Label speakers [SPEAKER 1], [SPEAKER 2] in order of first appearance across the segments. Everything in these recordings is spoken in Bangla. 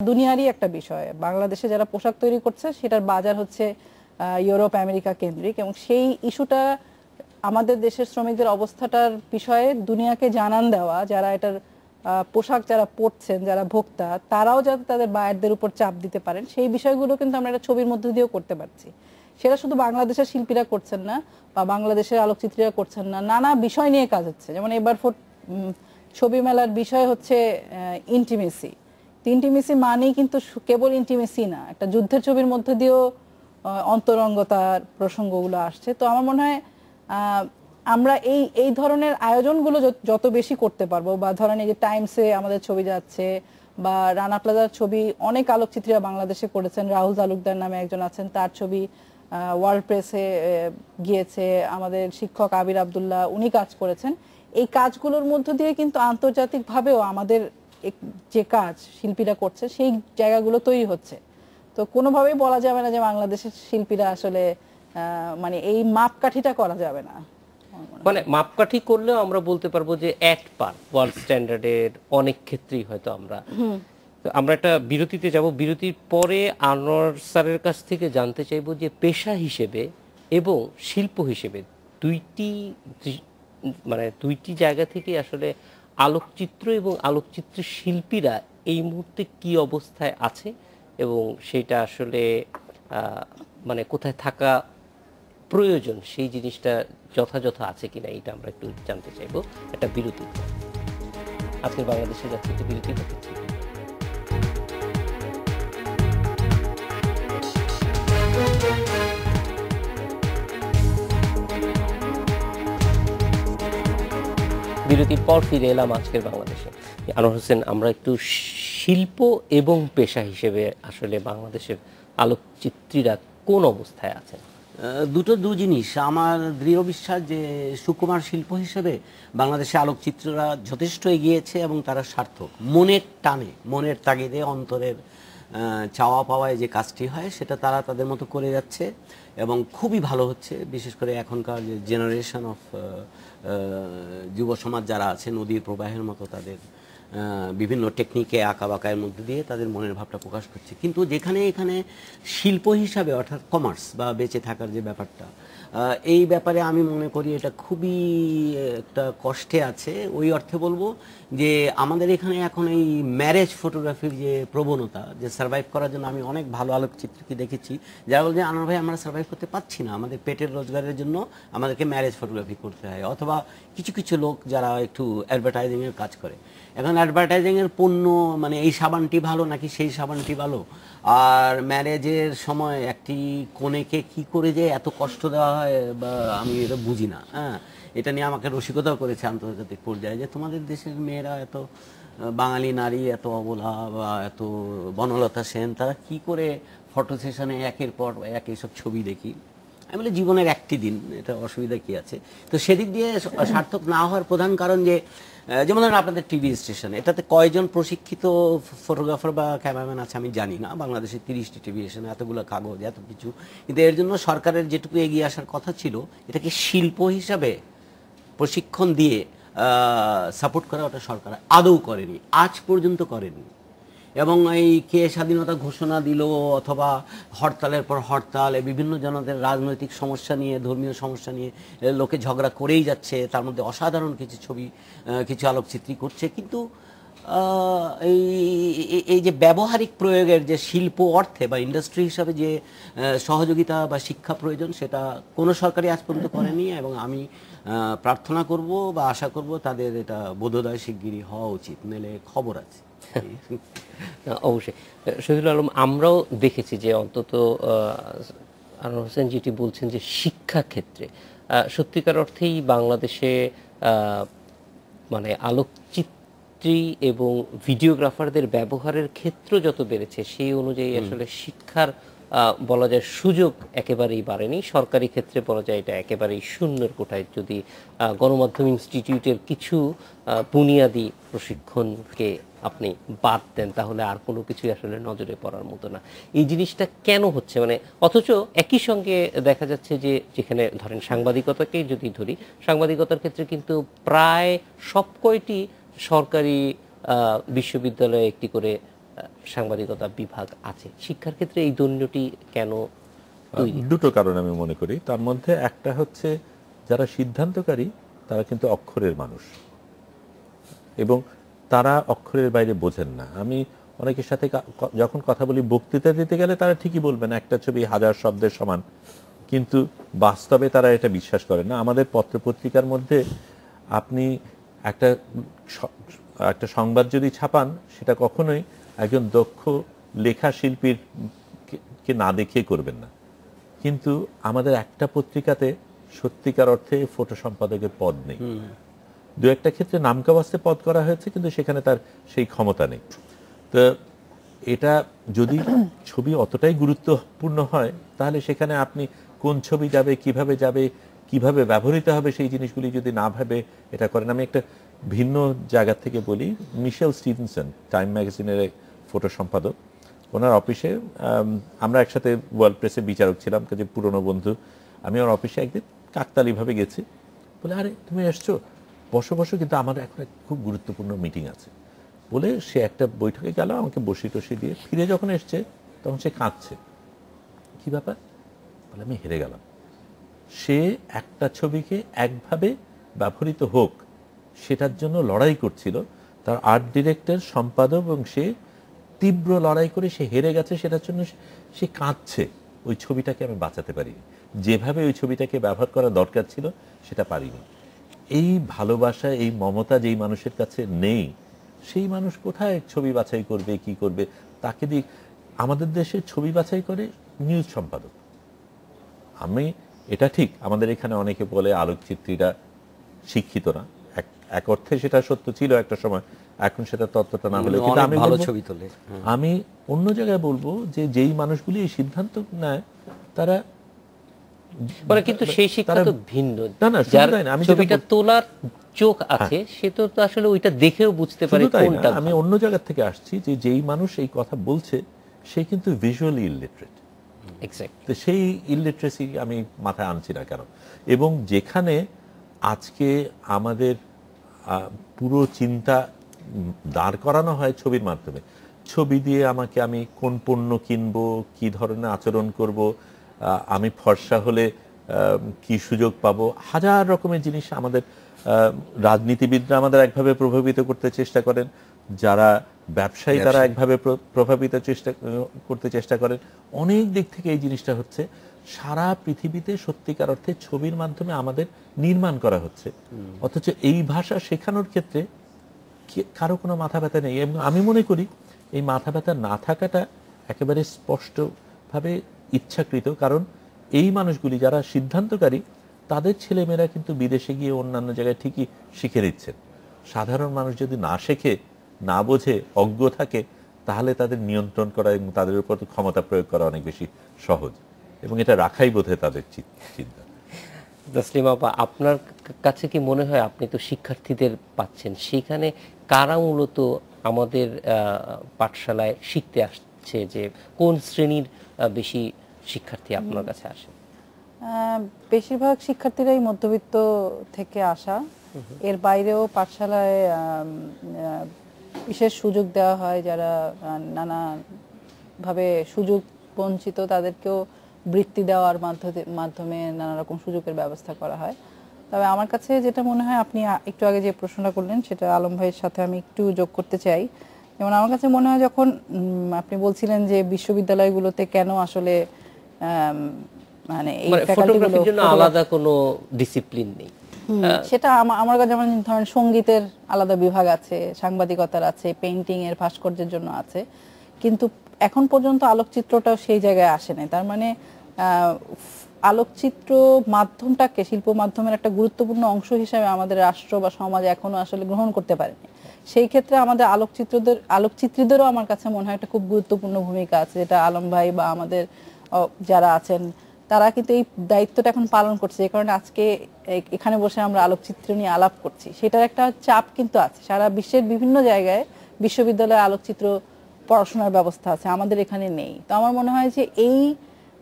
[SPEAKER 1] দুনিয়ারই একটা বিষয়। বাংলাদেশে যারা পোশাক তৈরি করছে সেটার বাজার হচ্ছে ইউরোপ আমেরিকা কেন্দ্রিক, এবং সেই ইস্যুটা আমাদের দেশের শ্রমিকদের অবস্থাটার বিষয়ে দুনিয়াকে জানান দেওয়া, যারা এটার পোশাক যারা পরছেন, যারা ভোক্তা, তারাও যাতে তাদের বায়ারদের উপর চাপ দিতে পারেন, সেই বিষয়গুলো কিন্তু আমরা একটা ছবির মধ্যে দিয়েও করতে পারছি। সেটা শুধু বাংলাদেশের শিল্পীরা করছেন না বা বাংলাদেশের আলোকচিত্রীরা করছেন না, নানা বিষয় নিয়ে কাজ হচ্ছে। যেমন এবার ছবি মেলার বিষয় হচ্ছে ইন্টিমেসি। ইন্টিমেসি মানেই কিন্তু কেবল ইন্টিমেসি না, একটা যুদ্ধের ছবির মধ্যে দিয়েও অন্তরঙ্গতার প্রসঙ্গগুলো আসছে। তো আমার মনে হয় আমরা এই ধরনের আয়োজনগুলো যত বেশি করতে পারবো, বা ধরেন এই যে টাইমসে আমাদের ছবি যাচ্ছে, বা রানা প্লাজার ছবি অনেক আলোকচিত্রীরা বাংলাদেশে করেছেন, রাহুল তালুকদার নামে একজন আছেন, তার ছবি ওয়ার্ল্ড প্রেসে গিয়েছে, আমাদের শিক্ষক আবির আব্দুল্লাহ উনি কাজ করেছেন। এই কাজগুলোর মধ্য দিয়ে কিন্তু আন্তর্জাতিকভাবেও আমাদের যে কাজ শিল্পীরা করছে সেই জায়গাগুলো তৈরি হচ্ছে। তো কোনোভাবেই বলা যাবে না যে বাংলাদেশের শিল্পীরা আসলে মানে এই মাপকাঠিটা করা যাবে না।
[SPEAKER 2] মানে মাপকাঠি করলেও আমরা বলতে পারবো যে অ্যাট পার ওয়ার্ল্ড স্ট্যান্ডার্ডের অনেক ক্ষেত্রেই হয়তো আমরা একটা বিরতিতে যাব। বিরতির পরে আনোয়ার স্যারের কাছ থেকে জানতে চাইবো যে পেশা হিসেবে এবং শিল্প হিসেবে দুইটি জায়গা থেকে আসলে আলোকচিত্র এবং আলোকচিত্রের শিল্পীরা এই মুহূর্তে কি অবস্থায় আছে, এবং সেটা আসলে মানে কোথায় থাকা প্রয়োজন সেই জিনিসটা যথাযথ আছে কিনা, এটা আমরা একটু জানতে চাইবো একটা বিরতি। আজকের বাংলাদেশে যাচ্ছে একটি বিরতি হচ্ছে। বিরতির পর ফিরে এলাম আজকের বাংলাদেশে। আনোয়ার হোসেন, আমরা একটু শিল্প এবং পেশা হিসেবে আসলে বাংলাদেশের আলোকচিত্রীরা কোন অবস্থায় আছেন?
[SPEAKER 3] দু জিনিস। আমার দৃঢ় বিশ্বাস যে সুকুমার শিল্প হিসেবে বাংলাদেশে আলোকচিত্ররা যথেষ্ট এগিয়েছে এবং তারা সার্থক। মনের টানে, মনের তাগিদে, অন্তরের চাওয়া পাওয়ায় যে কাজটি হয় সেটা তারা তাদের মতো করে যাচ্ছে এবং খুবই ভালো হচ্ছে। বিশেষ করে এখনকার যে জেনারেশন অফ যুব সমাজ যারা আছে, নদীর প্রবাহের মতো তাদের বিভিন্ন টেকনিকে আঁকা বাঁকায়ের মধ্যে দিয়ে তাদের মনের ভাবটা প্রকাশ করছে। কিন্তু যেখানে এখানে শিল্প হিসাবে, অর্থাৎ কমার্স বা বেঁচে থাকার যে ব্যাপারটা, এই ব্যাপারে আমি মনে করি এটা খুবই একটা কষ্টে আছে। ওই অর্থে বলবো যে আমাদের এখানে এখন এই ম্যারেজ ফটোগ্রাফির যে প্রবণতা, যে সার্ভাইভ করার জন্য আমি অনেক ভালো আলোকচিত্রকে দেখেছি যারা বলছে আনোয়ার ভাই আমরা সার্ভাইভ করতে পারছি না, আমাদের পেটের রোজগারের জন্য আমাদেরকে ম্যারেজ ফটোগ্রাফি করতে হয়। অথবা কিছু কিছু লোক যারা একটু অ্যাডভার্টাইজিংয়ের কাজ করে, এখন অ্যাডভার্টাইজিংয়ের পণ্য মানে এই সাবানটি ভালো নাকি সেই সাবানটি ভালো, আর ম্যারেজের সময় একটি কনেকে কি করে যে এত কষ্ট দেওয়া হয় বা আমি এটা বুঝি না। হ্যাঁ, এটা নিয়ে আমাকে রসিকতাও করেছে আন্তর্জাতিক পর্যায়ে যে তোমাদের দেশের মেয়েরা এত, বাঙালি নারী এত অবলা বা এত বনলতা সেন, তারা কি করে ফটো সেশনে একের পর এক এইসব ছবি দেখি। আমি বলি জীবনের একটি দিন, এটা অসুবিধা কি আছে। তো সেদিক দিয়ে সার্থক না হওয়ার প্রধান কারণ যে যেমন ধরেন আপনাদের টিভি স্টেশন, এটাতে কয়জন প্রশিক্ষিত ফটোগ্রাফার বা ক্যামেরাম্যান আছে আমি জানি না। বাংলাদেশে 30টি টিভি স্টেশন, এতগুলো কাগজ, এত কিছু। কিন্তু এর জন্য সরকারের যেটুকু এগিয়ে আসার কথা ছিল, এটাকে শিল্প হিসাবে প্রশিক্ষণ দিয়ে সাপোর্ট করা, ওটা সরকার আদৌ করেনি, আজ পর্যন্ত করেনি। এবং এই কে স্বাধীনতা ঘোষণা দিল অথবা হরতালের পর হরতাল, বিভিন্ন জনদের রাজনৈতিক সমস্যা নিয়ে, ধর্মীয় সমস্যা নিয়ে লোকে ঝগড়া করেই যাচ্ছে। তার মধ্যে অসাধারণ কিছু ছবি, কিছু আলোকচিত্রী করছে। কিন্তু এই যে ব্যবহারিক প্রয়োগের যে শিল্প অর্থে বা ইন্ডাস্ট্রি হিসাবে যে সহযোগিতা বা শিক্ষা প্রয়োজন, সেটা কোনো সরকারই আজ পর্যন্ত করেনি। এবং আমি প্রার্থনা করব বা আশা করব তাদের এটা বোধোদয় শিগগিরই হওয়া উচিত, নইলে খবর আছে।
[SPEAKER 2] অবশ্যই শহীদুল আলম, আমরাও দেখেছি যে অন্তত আনোয়ার হোসেন যেটি বলছেন যে শিক্ষা ক্ষেত্রে সত্যিকার অর্থেই বাংলাদেশে মানে আলোকচিত্রী এবং ভিডিওগ্রাফারদের ব্যবহারের ক্ষেত্র যত বেড়েছে সেই অনুযায়ী আসলে শিক্ষার বলা যায় সুযোগ একেবারেই বাড়েনি। সরকারি ক্ষেত্রে বলা যায় এটা একেবারেই শূন্যের কোঠায়। যদি গণমাধ্যম ইনস্টিটিউটের কিছু বুনিয়াদী প্রশিক্ষণকে আপনি বাদ দেন তাহলে আর কোনো কিছুই আসলে নজরে পড়ার মতো না। এই জিনিসটা কেন হচ্ছে? মানে অথচ একই সঙ্গে দেখা যাচ্ছে যে যেখানে ধরেন সাংবাদিকতাকেই যদি ধরি, সাংবাদিকতার ক্ষেত্রে কিন্তু প্রায় সব কয়টি সরকারি বিশ্ববিদ্যালয়ে একটি করে সাংবাদিকতা বিভাগ আছে, শিক্ষার ক্ষেত্রে এই দৈন্যটি কেন তৈরি?
[SPEAKER 4] দুটো কারণ আমি মনে করি। তার মধ্যে একটা হচ্ছে যারা সিদ্ধান্তকারী তারা কিন্তু অক্ষরের মানুষ এবং তারা অক্ষরের বাইরে বোঝেন না। আমি অনেকের সাথে যখন কথা বলি, বক্তৃতা দিতে গেলে তারা ঠিকই বলবেন একটা ছবি 1000 শব্দের সমান, কিন্তু বাস্তবে তারা এটা বিশ্বাস করেন না। আমাদের পত্রপত্রিকার মধ্যে আপনি একটা একটা সংবাদ যদি ছাপান, সেটা কখনোই একজন দক্ষ লেখা শিল্পীর কে না দেখিয়ে করবেন না। কিন্তু আমাদের একটা পত্রিকাতে সত্যিকার অর্থে ফটো সম্পাদকের পদ নেই। দু একটা ক্ষেত্রে নামকাওয়াস্তে পদ করা হয়েছে, কিন্তু সেখানে তার সেই ক্ষমতা নেই। তো এটা যদি ছবি অতটাই গুরুত্বপূর্ণ হয়, তাহলে সেখানে আপনি কোন ছবি যাবে, কিভাবে ব্যবহৃত হবে, সেই জিনিসগুলি যদি না ভাবে এটা করেন। আমি একটা ভিন্ন জায়গা থেকে বলি। মিশেল স্টিভেনসন, টাইম ম্যাগাজিনের ফটো সম্পাদক, ওনার অফিসে আমরা একসাথে ওয়ার্ল্ড প্রেসের বিচারক ছিলাম, কাজে পুরনো বন্ধু। আমি ওর অফিসে একদিন কাকতালীয়ভাবে গেছি, বলে আরে তুমি এসছো, বসো বসো, কিন্তু আমার এখন খুব গুরুত্বপূর্ণ মিটিং আছে বলে সে একটা বৈঠকে গেল, আমাকে বসি টসি দিয়ে ফিরে যখন এসছে তখন সে কাঁদছে। কি ব্যাপার? বলে আমি হেরে গেলাম। সে একটা ছবিকে একভাবে ব্যবহৃত হোক সেটার জন্য লড়াই করছিল, তার আর্ট ডিরেক্টর, সম্পাদক, এবং সে তীব্র লড়াই করে সে হেরে গেছে। সেটার জন্য সে কাঁদছে, ওই ছবিটাকে আমি বাঁচাতে পারিনি, যেভাবে ওই ছবিটাকে ব্যবহার করা দরকার ছিল সেটা পারিনি। এই ভালোবাসা, এই মমতা যেই মানুষের কাছে নেই, সেই মানুষ কোথায় ছবি বাছাই করবে, কি করবে? তাকে দিয়ে আমাদের দেশে ছবি বাছাই করে নিউজ সম্পাদক। আমি এটা ঠিক, আমাদের এখানে অনেকে বলে আলোকচিত্রীরা শিক্ষিত না, এক অর্থে সেটা সত্য ছিল একটা সময়, এখন সেটা ততটা না হলে। কিন্তু আমি
[SPEAKER 3] ভালো ছবি তোলে।
[SPEAKER 4] আমি অন্য জায়গায় বলবো যে যেই মানুষগুলি এই সিদ্ধান্ত নেয় তারা
[SPEAKER 2] কিন্তু সেই শিক্ষা তো ভিন্ন।
[SPEAKER 4] না,
[SPEAKER 2] যার ছবিটা তোলার চোখ আছে সে তো আসলে ওইটা দেখেও বুঝতে পারে কোনটা।
[SPEAKER 4] আমি অন্য জায়গা থেকে আসছি যে যেই মানুষ এই কথা বলছে সে কিন্তু ভিজুয়ালি ইলিটারেট। তো সেই ইলিটারেসি আমি মাথায় আনছি না কেন। এবং যেখানে আজকে আমাদের পুরো চিন্তা দাঁড় করানো হয় ছবির মাধ্যমে, ছবি দিয়ে আমি কোন পণ্য কিনবো, কি ধরনের আচরণ করব, আমি ফর্সা হলে কি সুযোগ পাবো, হাজার রকমের জিনিস আমাদের রাজনীতিবিদরা আমাদের একভাবে প্রভাবিত করতে চেষ্টা করেন, যারা ব্যবসায়ী তারা একভাবে প্রভাবিত করতে চেষ্টা করেন। অনেক দিক থেকে এই জিনিসটা হচ্ছে সারা পৃথিবীতে সত্যিকার অর্থে ছবির মাধ্যমে আমাদের নির্মাণ করা হচ্ছে, অথচ এই ভাষা শেখানোর ক্ষেত্রে কারো কোনো মাথা ব্যথা নেই। এবং আমি মনে করি এই মাথা ব্যথা না থাকাটা একেবারে স্পষ্টভাবে ইচ্ছাকৃত, কারণ এই মানুষগুলি যারা সিদ্ধান্তকারী তাদের ছেলেমেয়েরা কিন্তু বিদেশে গিয়ে অন্যান্য জায়গায় ঠিকই শিখে নিচ্ছেন। সাধারণ মানুষ যদি না শেখে, না বোঝে, অজ্ঞ থাকে, তাহলে তাদের নিয়ন্ত্রণ করা এবং তাদের উপর ক্ষমতা প্রয়োগ করা অনেক বেশি সহজ, এবং এটা রাখাই বোধহয় তাদের চিন্তা।
[SPEAKER 2] তাসলিমা আপা, আপনার কাছে কি মনে হয়, আপনি তো শিক্ষার্থীদের পাচ্ছেন, সেখানে কারা মূলত আমাদের পাঠশালায় শিখতে আসছে, যে কোন শ্রেণীর বেশি শিক্ষার্থী আপনার কাছে আসে?
[SPEAKER 1] বেশিরভাগ শিক্ষার্থীরাই মধ্যবিত্ত থেকে আসা। এর বাইরেও পাঠশালায় বিশেষ সুযোগ দেওয়া হয়, যারা নানাভাবে সুযোগ বঞ্চিত তাদেরকেও বৃত্তি দেওয়ার মাধ্যমে নানা রকম সুযোগের ব্যবস্থা করা হয়। তবে আমার কাছে যেটা মনে হয়, আপনি একটু আগে যে প্রশ্নটা করলেন সেটা আলম ভাইয়ের সাথে আমি একটু যোগ করতে চাই। যেমন আমার কাছে মনে হয়, যখন আপনি বলছিলেন যে বিশ্ববিদ্যালয়গুলোতে কেন আসলে মানে এই
[SPEAKER 2] ফটোগ্রাফির জন্য আলাদা কোনো ডিসিপ্লিন নেই,
[SPEAKER 1] সেটা আমার কাছে যেমন ধরেন সঙ্গীতের আলাদা বিভাগ আছে, সাংবাদিকতার আছে, পেইন্টিং এর ভাস্কর্যের জন্য আছে, কিন্তু এখন পর্যন্ত আলোকচিত্রটাও সেই জায়গায় আসে নাই। তার মানে আলোকচিত্র মাধ্যমটাকে শিল্প মাধ্যমের একটা গুরুত্বপূর্ণ অংশ হিসেবে আমাদের রাষ্ট্র বা সমাজ এখনো আসলে গ্রহণ করতে পারেনি। সেই ক্ষেত্রে আমাদের আলোকচিত্রীদেরও আমার কাছে মনে হয় একটা খুব গুরুত্বপূর্ণ ভূমিকা আছে, যেটা আলম ভাই বা আমাদের যারা আছেন তারা কিন্তু এই দায়িত্বটা এখন পালন করছে। যে কারণে আজকে এখানে বসে আমরা আলোকচিত্র নিয়ে আলাপ করছি, সেটার একটা চাপ কিন্তু আছে। সারা বিশ্বের বিভিন্ন জায়গায় বিশ্ববিদ্যালয়ে আলোকচিত্র পড়াশোনার ব্যবস্থা আছে, আমাদের এখানে নেই। তো আমার মনে হয় যে এই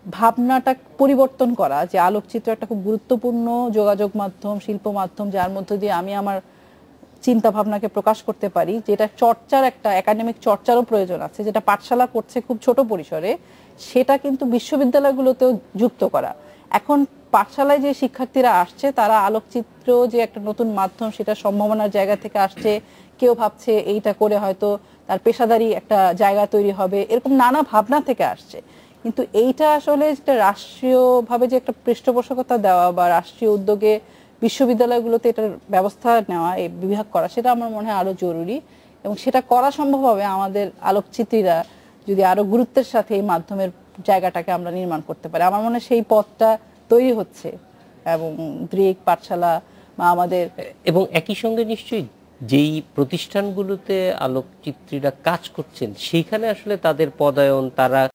[SPEAKER 1] ভাবনাটা পরিবর্তন করা, যে আলোকচিত্র একটা খুব গুরুত্বপূর্ণ যোগাযোগ মাধ্যম, শিল্প মাধ্যম, যার মধ্য দিয়ে আমি আমার চিন্তা ভাবনাকে প্রকাশ করতে পারি, যেটা চর্চার একটা একাডেমিক চর্চারও প্রয়োজন আছে, যেটা পাঠশালা করছে খুব ছোট পরিসরে, সেটা কিন্তু বিশ্ববিদ্যালয়গুলোতেও যুক্ত করা। এখন পাঠশালায় যে শিক্ষার্থীরা আসছে তারা আলোকচিত্র যে একটা নতুন মাধ্যম, সেটা সম্ভাবনার জায়গা থেকে আসছে। কেউ ভাবছে এইটা করে হয়তো তার পেশাদারি একটা জায়গা তৈরি হবে, এরকম নানা ভাবনা থেকে আসছে। কিন্তু এইটা আসলে একটা রাষ্ট্রীয়ভাবে যে একটা পৃষ্ঠপোষকতা দেওয়া বা রাষ্ট্রীয় উদ্যোগে বিশ্ববিদ্যালয়গুলোতে এটার ব্যবস্থা নেওয়া, এই বিভাগ করা, সেটা আমার মনে হয় আরো জরুরি। এবং সেটা করা সম্ভব হবে আমাদের আলোকচিত্রীরা যদি আরো গুরুত্বের সাথে এই মাধ্যমের জায়গাটাকে আমরা নির্মাণ করতে পারি। আমার মনে হয় সেই পথটা তৈরি হচ্ছে এবং দৃক পাঠশালা বা আমাদের,
[SPEAKER 2] এবং একই সঙ্গে নিশ্চয়ই যেই প্রতিষ্ঠানগুলোতে আলোকচিত্রীরা কাজ করছেন সেইখানে আসলে তাদের পদায়ন, তারা